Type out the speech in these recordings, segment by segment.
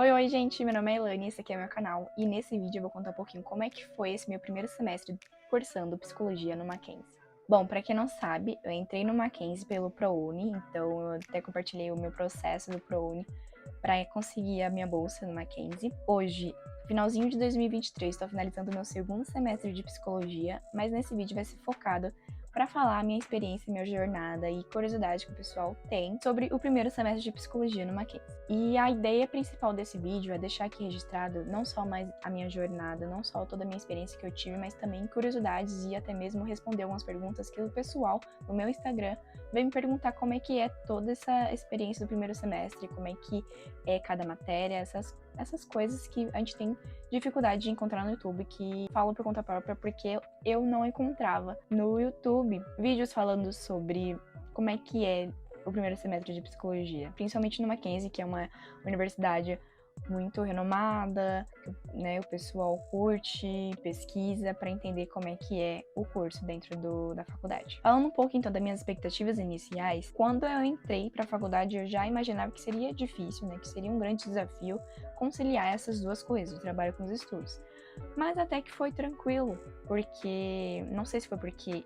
Oi, gente, meu nome é Elane, esse aqui é meu canal, e nesse vídeo eu vou contar um pouquinho como é que foi esse meu primeiro semestre cursando psicologia no Mackenzie. Bom, pra quem não sabe, eu entrei no Mackenzie pelo ProUni, então eu até compartilhei o meu processo do ProUni para conseguir a minha bolsa no Mackenzie. Hoje, finalzinho de 2023, estou finalizando meu segundo semestre de psicologia, mas nesse vídeo vai ser focado para falar a minha experiência, minha jornada e curiosidade que o pessoal tem sobre o primeiro semestre de psicologia no Mackenzie. E a ideia principal desse vídeo é deixar aqui registrado não só mais a minha jornada, não só toda a minha experiência que eu tive, mas também curiosidades e até mesmo responder algumas perguntas que o pessoal no meu Instagram veio me perguntar como é que é toda essa experiência do primeiro semestre, como é que é cada matéria, essas coisas que a gente tem dificuldade de encontrar no YouTube, que falo por conta própria porque eu não encontrava no YouTube vídeos falando sobre como é que é o primeiro semestre de psicologia, principalmente no Mackenzie, que é uma universidade muito renomada, né, o pessoal curte, pesquisa para entender como é que é o curso dentro da faculdade. Falando um pouco então das minhas expectativas iniciais, quando eu entrei para a faculdade eu já imaginava que seria difícil, né, que seria um grande desafio conciliar essas duas coisas, o trabalho com os estudos. Mas até que foi tranquilo, porque não sei se foi porque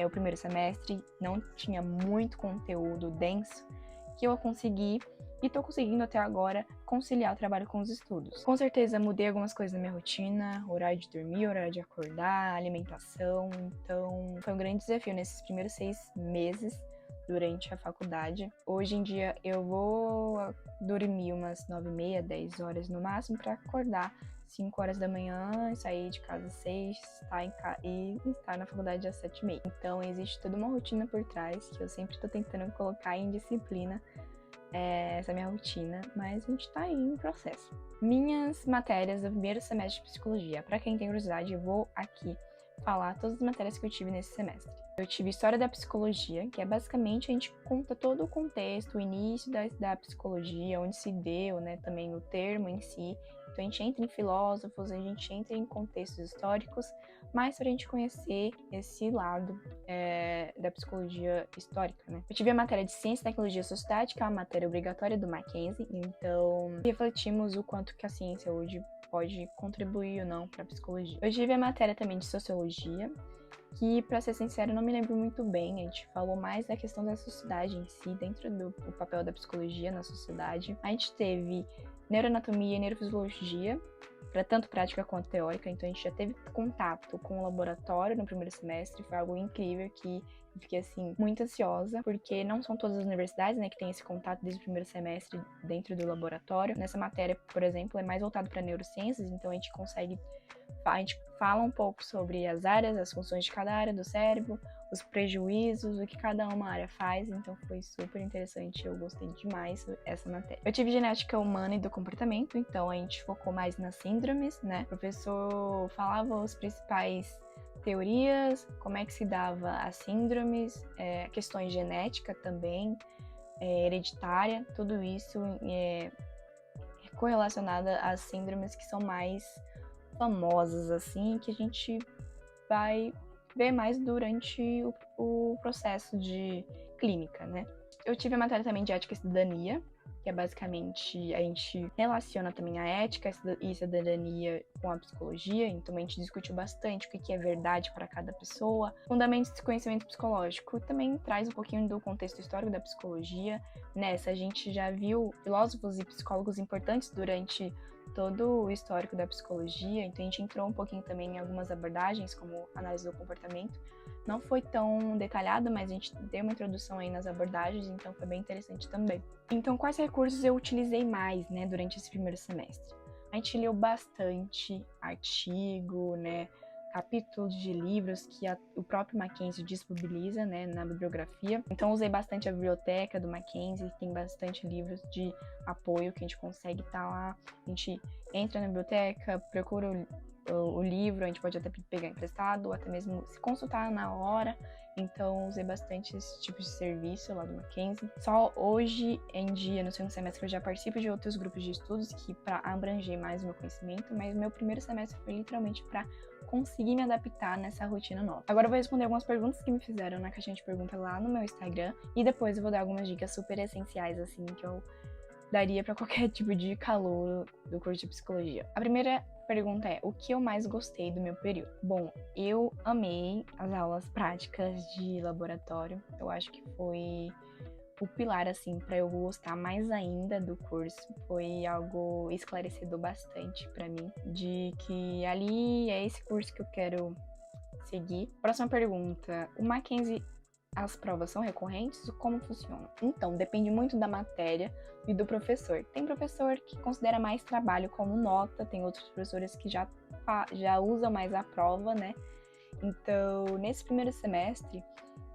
o primeiro semestre não tinha muito conteúdo denso que eu consegui e tô conseguindo até agora conciliar o trabalho com os estudos. Com certeza mudei algumas coisas na minha rotina, horário de dormir, horário de acordar, alimentação, então foi um grande desafio nesses primeiros 6 meses durante a faculdade. Hoje em dia eu vou dormir umas 9h30, 10 horas no máximo para acordar 5 horas da manhã, sair de casa às 6, e estar na faculdade às 7h30. Então existe toda uma rotina por trás que eu sempre estou tentando colocar em disciplina essa minha rotina, mas a gente tá aí em processo. Minhas matérias do primeiro semestre de psicologia. Para quem tem curiosidade, eu vou aqui falar todas as matérias que eu tive nesse semestre. Eu tive História da Psicologia, que é basicamente a gente conta todo o contexto, o início da psicologia, onde se deu, né, também o termo em si. Então a gente entra em filósofos, a gente entra em contextos históricos, mas para a gente conhecer esse lado da psicologia histórica, né. Eu tive a matéria de Ciência, Tecnologia e Sociedade, que é uma matéria obrigatória do Mackenzie, então refletimos o quanto que a ciência hoje pode contribuir ou não para a psicologia. Eu tive a matéria também de Sociologia, que, para ser sincero, eu não me lembro muito bem. A gente falou mais da questão da sociedade em si, dentro do papel da psicologia na sociedade. A gente teve neuroanatomia e neurofisiologia, para tanto prática quanto teórica, então a gente já teve contato com o laboratório no primeiro semestre, foi algo incrível que eu fiquei, assim, muito ansiosa, porque não são todas as universidades, né, que tem esse contato desde o primeiro semestre dentro do laboratório. Nessa matéria, por exemplo, é mais voltado para neurociências, então a gente fala um pouco sobre as áreas, as funções de cada área do cérebro, os prejuízos, o que cada uma área faz, então foi super interessante, eu gostei demais dessa matéria. Eu tive genética humana e do comportamento, então a gente focou mais nas síndromes, né? O professor falava os principais teorias, como é que se dava as síndromes, questões genética também, hereditária, tudo isso é correlacionada às síndromes que são mais famosas, assim, que a gente vai ver mais durante o processo de clínica, né? Eu tive a matéria também de ética e cidadania, que é basicamente a gente relaciona também a ética e cidadania com a psicologia, então a gente discutiu bastante o que é verdade para cada pessoa. Fundamentos de conhecimento psicológico também traz um pouquinho do contexto histórico da psicologia. Nessa a gente já viu filósofos e psicólogos importantes durante todo o histórico da psicologia, então a gente entrou um pouquinho também em algumas abordagens, como análise do comportamento. Não foi tão detalhado, mas a gente deu uma introdução aí nas abordagens, então foi bem interessante também. Então, quais recursos eu utilizei mais, né, durante esse primeiro semestre? A gente leu bastante artigo, né, capítulos de livros que o próprio Mackenzie disponibiliza, né, na bibliografia. Então usei bastante a biblioteca do Mackenzie, tem bastante livros de apoio que a gente consegue estar lá. A gente entra na biblioteca, procura o livro, a gente pode até pegar emprestado, ou até mesmo se consultar na hora. Então usei bastante esse tipo de serviço lá do Mackenzie. Só hoje em dia, no segundo semestre, eu já participo de outros grupos de estudos que para abranger mais o meu conhecimento, mas meu primeiro semestre foi literalmente para conseguir me adaptar nessa rotina nova. Agora eu vou responder algumas perguntas que me fizeram na caixinha de perguntas lá no meu Instagram e depois eu vou dar algumas dicas super essenciais, assim, que eu daria para qualquer tipo de calouro do curso de psicologia. A primeira pergunta é: o que eu mais gostei do meu período? Bom, eu amei as aulas práticas de laboratório. Eu acho que foi o pilar, assim, para eu gostar mais ainda do curso. Foi algo esclarecedor bastante para mim, de que ali é esse curso que eu quero seguir. Próxima pergunta: o Mackenzie, as provas são recorrentes? Como funciona? Então, depende muito da matéria e do professor. Tem professor que considera mais trabalho como nota, tem outros professores que já usam mais a prova, né? Então, nesse primeiro semestre,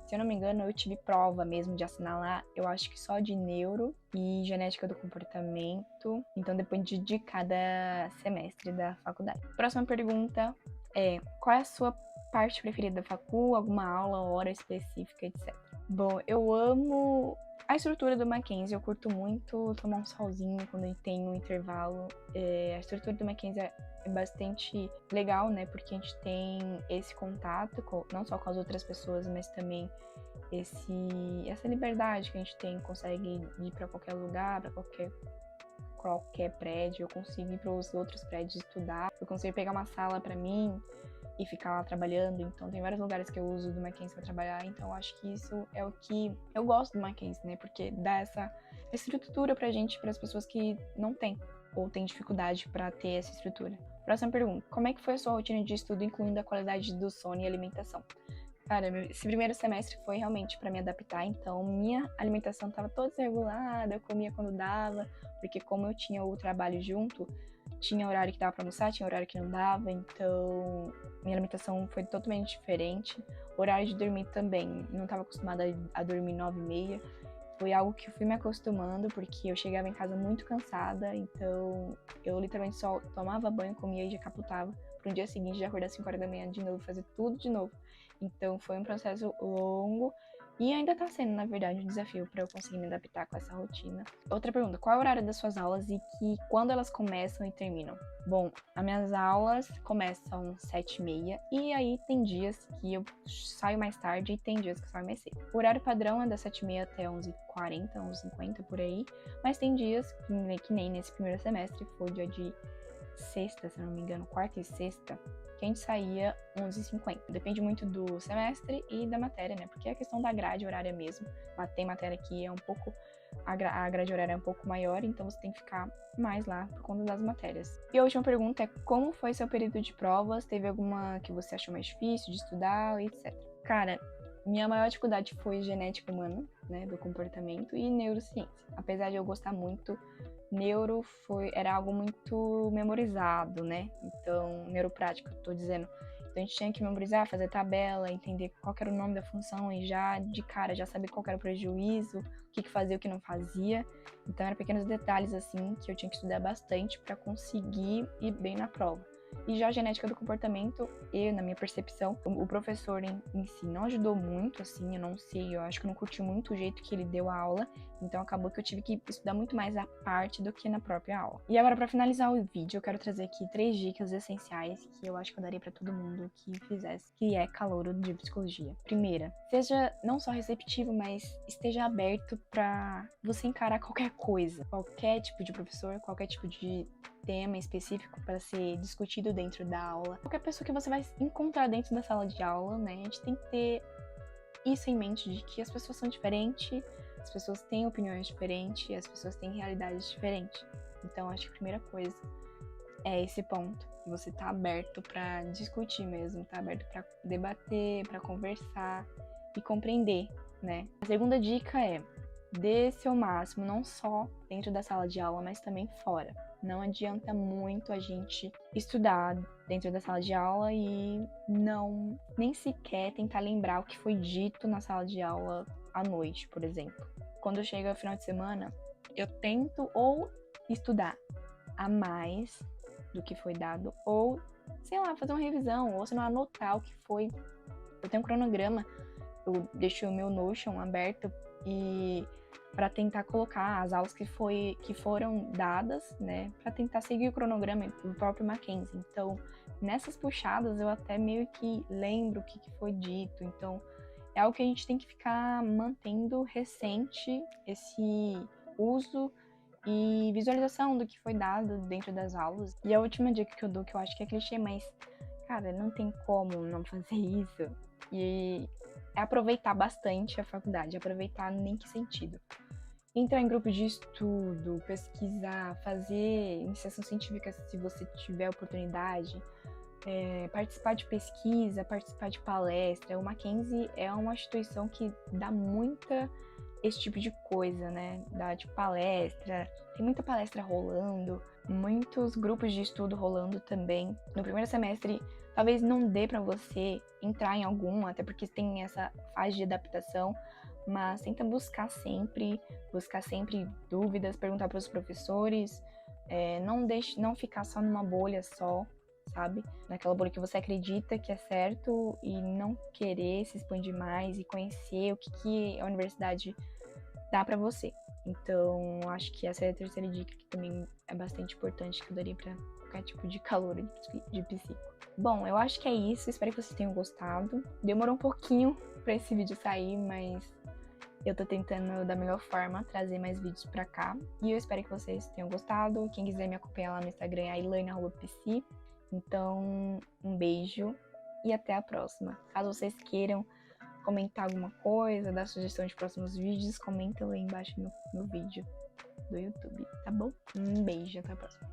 se eu não me engano, eu tive prova mesmo de assinalar, eu acho que só de neuro e genética do comportamento. Então, depende de cada semestre da faculdade. Próxima pergunta é: qual é a sua parte preferida da facul? Alguma aula, hora específica, etc. Bom, eu amo a estrutura do Mackenzie. Eu curto muito tomar um solzinho quando tem um intervalo. A estrutura do Mackenzie é bastante legal, né? Porque a gente tem esse contato, não só com as outras pessoas, mas também essa liberdade que a gente tem, consegue ir para qualquer lugar, para qualquer prédio. Eu consigo ir para os outros prédios estudar, eu consigo pegar uma sala para mim e ficar lá trabalhando. Então tem vários lugares que eu uso do Mackenzie para trabalhar, então eu acho que isso é o que eu gosto do Mackenzie, né? Porque dá essa estrutura pra gente, para as pessoas que não têm ou têm dificuldade para ter essa estrutura. Próxima pergunta: como é que foi a sua rotina de estudo, incluindo a qualidade do sono e alimentação? Cara, esse primeiro semestre foi realmente para me adaptar, então minha alimentação estava toda desregulada, eu comia quando dava, porque como eu tinha o trabalho junto, tinha horário que dava para almoçar, tinha horário que não dava, então minha alimentação foi totalmente diferente. Horário de dormir também, não estava acostumada a dormir 9h30, foi algo que eu fui me acostumando, porque eu chegava em casa muito cansada, então eu literalmente só tomava banho, comia e já capotava, para no dia seguinte já acordar às 5 horas da manhã de novo, fazer tudo de novo. Então foi um processo longo e ainda tá sendo, na verdade, um desafio para eu conseguir me adaptar com essa rotina. Outra pergunta: qual é o horário das suas aulas e quando elas começam e terminam? Bom, as minhas aulas começam 7h30 e aí tem dias que eu saio mais tarde e tem dias que eu saio mais cedo. O horário padrão é das 7h30 até 11h40, 11h50 por aí, mas tem dias, que nem nesse primeiro semestre, foi dia de sexta, se não me engano, quarta e sexta, que a gente saía 11h50. Depende muito do semestre e da matéria, né? Porque é a questão da grade horária mesmo. Tem matéria que é um pouco... A grade horária é um pouco maior, então você tem que ficar mais lá por conta das matérias. E a última pergunta é: como foi seu período de provas? Teve alguma que você achou mais difícil de estudar, etc? Cara, minha maior dificuldade foi genética humana, né, do comportamento, e neurociência. Apesar de eu gostar muito, neuro era algo muito memorizado, né? Então, neuroprática, eu tô dizendo. Então a gente tinha que memorizar, fazer tabela, entender qual era o nome da função e já de cara já saber qual era o prejuízo, o que fazia, o que não fazia. Então eram pequenos detalhes assim que eu tinha que estudar bastante para conseguir ir bem na prova. E já a genética do comportamento, na minha percepção, o professor em si não ajudou muito, assim, eu não sei, eu acho que eu não curti muito o jeito que ele deu a aula, então acabou que eu tive que estudar muito mais a parte do que na própria aula. E agora, para finalizar o vídeo, eu quero trazer aqui 3 dicas essenciais que eu acho que eu daria para todo mundo que fizesse, que é calouro de psicologia. Primeira, seja não só receptivo, mas esteja aberto para você encarar qualquer coisa, qualquer tipo de professor, qualquer tipo de tema específico para ser discutido dentro da aula. Qualquer pessoa que você vai encontrar dentro da sala de aula, né? A gente tem que ter isso em mente, de que as pessoas são diferentes, as pessoas têm opiniões diferentes, as pessoas têm realidades diferentes. Então, acho que a primeira coisa é esse ponto. Você tá aberto para discutir mesmo, tá aberto para debater, para conversar e compreender, né? A segunda dica é: dê seu máximo, não só dentro da sala de aula, mas também fora. Não adianta muito a gente estudar dentro da sala de aula e não nem sequer tentar lembrar o que foi dito na sala de aula à noite, por exemplo. Quando chega o final de semana, eu tento ou estudar a mais do que foi dado, ou, sei lá, fazer uma revisão, ou se não, anotar o que foi. Eu tenho um cronograma, eu deixo o meu Notion aberto e para tentar colocar as aulas que foram dadas, né, para tentar seguir o cronograma do próprio Mackenzie. Então, nessas puxadas eu até meio que lembro o que foi dito. Então, é algo que a gente tem que ficar mantendo recente, esse uso e visualização do que foi dado dentro das aulas. E a última dica que eu dou, que eu acho que é clichê, mas, cara, não tem como não fazer isso. E é aproveitar bastante a faculdade, aproveitar nem que sentido. Entrar em grupo de estudo, pesquisar, fazer iniciação científica se você tiver oportunidade, participar de pesquisa, participar de palestra. O Mackenzie é uma instituição que dá muita esse tipo de coisa, né? Dá de palestra, tem muita palestra rolando, muitos grupos de estudo rolando também. No primeiro semestre, talvez não dê para você entrar em algum, até porque tem essa fase de adaptação, mas tenta buscar sempre dúvidas, perguntar para os professores, não ficar só numa bolha só, sabe? Naquela bolha que você acredita que é certo e não querer se expandir mais e conhecer o que a universidade dá para você. Então, acho que essa é a terceira dica que também é bastante importante, que eu daria para qualquer tipo de calor de psico. Bom, eu acho que é isso. Espero que vocês tenham gostado. Demorou um pouquinho para esse vídeo sair, mas eu tô tentando da melhor forma trazer mais vídeos pra cá. E eu espero que vocês tenham gostado. Quem quiser me acompanhar lá no Instagram é ailane.psi. Então, um beijo e até a próxima. Caso vocês queiram comentar alguma coisa, dar sugestão de próximos vídeos, comenta lá embaixo no vídeo do YouTube, tá bom? Um beijo, até a próxima.